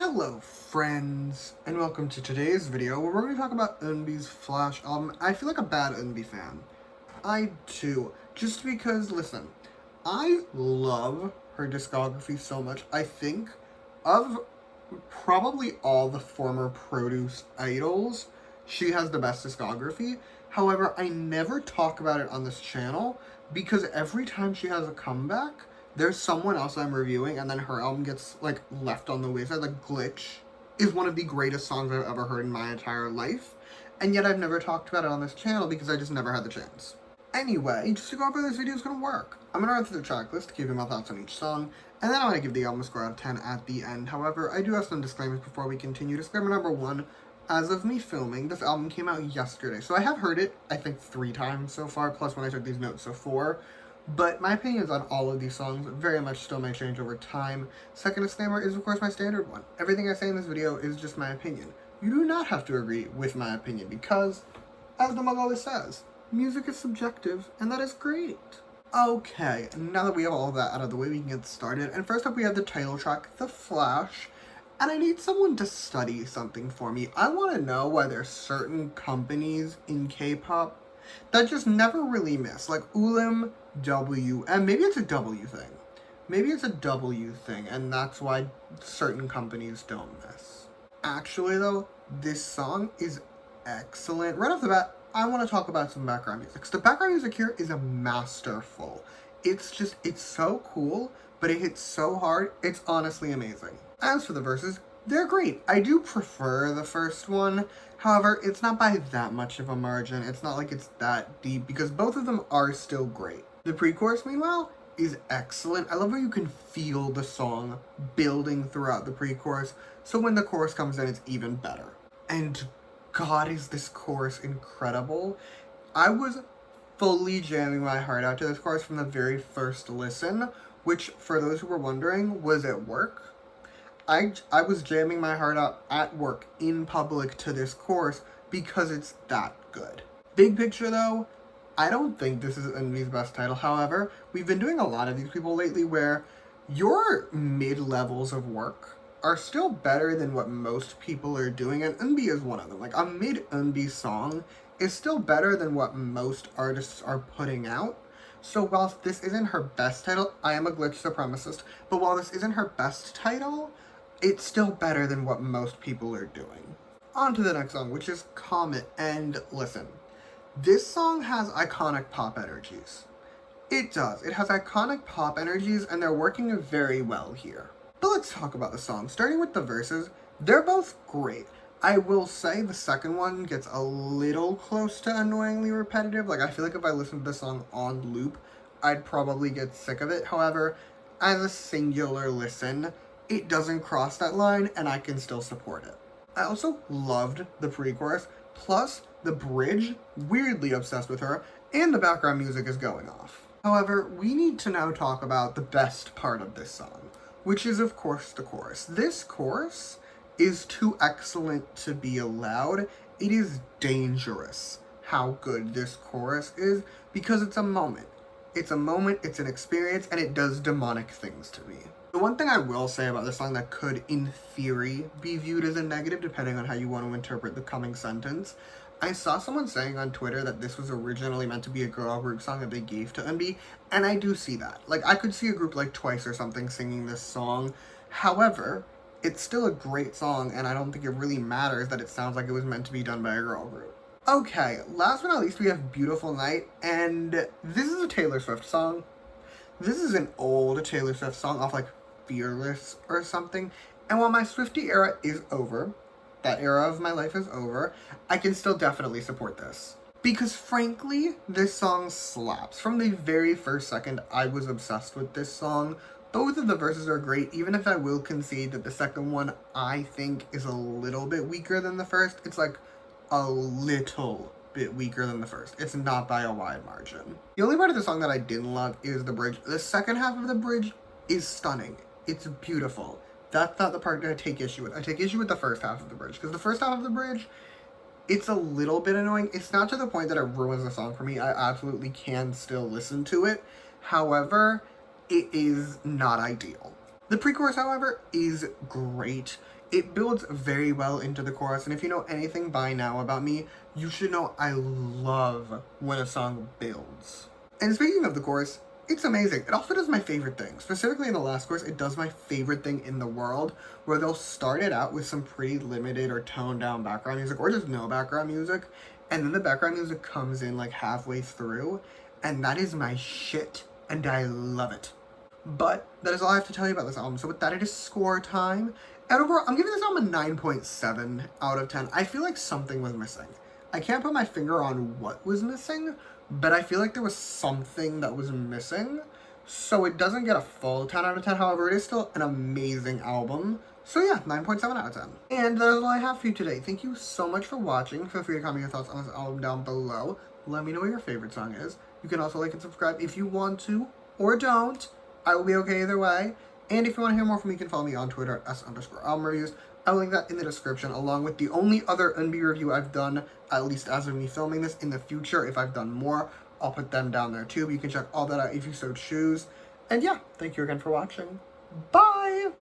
Hello friends, and welcome to today's video where we're going to talk about Eunbi's Flash album. I feel like a bad Eunbi fan. I do. Just because, listen, I love her discography so much. I think of probably all the former Produce idols, she has the best discography. However, I never talk about it on this channel because every time she has a comeback, there's someone else I'm reviewing and then her album gets like left on the wayside. Like Glitch is one of the greatest songs I've ever heard in my entire life, and yet I've never talked about it on this channel because I just never had the chance. Anyway, just to go over this video is gonna work. I'm gonna run through the track list, give you my thoughts on each song, and then I'm gonna give the album a score out of 10 at the end. However, I do have some disclaimers before we continue. Disclaimer number 1, as of me filming, this album came out yesterday, so I have heard it, I think, 3 times so far, plus when I took these notes, so 4. But my opinions on all of these songs very much still may change over time. Second disclaimer is, of course, my standard one. Everything I say in this video is just my opinion. You do not have to agree with my opinion because, as the mug always says, music is subjective, and that is great. Okay, now that we have all of that out of the way, we can get started. And first up, we have the title track, The Flash. And I need someone to study something for me. I want to know why there's certain companies in K-pop that just never really miss. Like Ulim, W, and maybe it's a W thing. Maybe it's a W thing, and that's why certain companies don't miss. Actually, though, this song is excellent. Right off the bat, I want to talk about some background music. So the background music here is a masterful. It's so cool, but it hits so hard, it's honestly amazing. As for the verses, they're great. I do prefer the first one. However, it's not by that much of a margin. It's not like it's that deep because both of them are still great. The pre-chorus, meanwhile, is excellent. I love how you can feel the song building throughout the pre-chorus, so when the chorus comes in, it's even better. And God, is this chorus incredible. I was fully jamming my heart out to this chorus from the very first listen, which, for those who were wondering, was at work. I was jamming my heart out at work, in public, to this chorus because it's that good. Big picture, though, I don't think this is Eunbi's best title. However, we've been doing a lot of these people lately where your mid-levels of work are still better than what most people are doing, and Eunbi is one of them. Like, a mid-Eunbi song is still better than what most artists are putting out. So whilst this isn't her best title, I am a glitch supremacist, but while this isn't her best title, it's still better than what most people are doing. On to the next song, which is Comet, and listen. This song has iconic pop energies. It does. It has iconic pop energies, and they're working very well here. But let's talk about the song. Starting with the verses, they're both great. I will say the second one gets a little close to annoyingly repetitive. Like, I feel like if I listened to the song on loop, I'd probably get sick of it. However, as a singular listen, it doesn't cross that line, and I can still support it. I also loved the pre-chorus, plus the bridge, weirdly obsessed with her, and the background music is going off. However, we need to now talk about the best part of this song, which is, of course, the chorus. This chorus is too excellent to be allowed. It is dangerous how good this chorus is, because it's a moment. It's a moment, it's an experience, and it does demonic things to me. The one thing I will say about this song that could, in theory, be viewed as a negative, depending on how you want to interpret the coming sentence, I saw someone saying on Twitter that this was originally meant to be a girl group song that they gave to Eunbi, and I do see that. Like, I could see a group like Twice or something singing this song. However, it's still a great song, and I don't think it really matters that it sounds like it was meant to be done by a girl group. Okay, last but not least, we have Beautiful Night, and this is a Taylor Swift song. This is an old Taylor Swift song off, like, Fearless or something, and while my Swiftie era is over, that era of my life is over, I can still definitely support this. Because frankly, this song slaps. From the very first second, I was obsessed with this song. Both of the verses are great, even if I will concede that the second one, I think, is a little bit weaker than the first. It's like a little bit weaker than the first. It's not by a wide margin. The only part of the song that I didn't love is the bridge. The second half of the bridge is stunning. It's beautiful. That's not the part that I take issue with. I take issue with the first half of the bridge, because the first half of the bridge, it's a little bit annoying. It's not to the point that it ruins the song for me. I absolutely can still listen to it. However, it is not ideal. The pre-chorus, however, is great. It builds very well into the chorus, and if you know anything by now about me, you should know I love when a song builds. And speaking of the chorus, it's amazing. It also does my favorite thing. Specifically in the last chorus, it does my favorite thing in the world, where they'll start it out with some pretty limited or toned down background music, or just no background music, and then the background music comes in like halfway through, and that is my shit, and I love it. But that is all I have to tell you about this album. So with that, it is score time. And overall, I'm giving this album a 9.7 out of 10. I feel like something was missing. I can't put my finger on what was missing, but I feel like there was something that was missing. So it doesn't get a full 10 out of 10. However, it is still an amazing album. So yeah, 9.7 out of 10. And that is all I have for you today. Thank you so much for watching. Feel free to comment your thoughts on this album down below. Let me know what your favorite song is. You can also like and subscribe if you want to, or don't. I will be okay either way. And if you want to hear more from me, you can follow me on Twitter at @s_albumreviews. I will link that in the description, along with the only other Eunbi review I've done, at least as of me filming this. In the future, if I've done more, I'll put them down there too. But you can check all that out if you so choose. And yeah, thank you again for watching. Bye!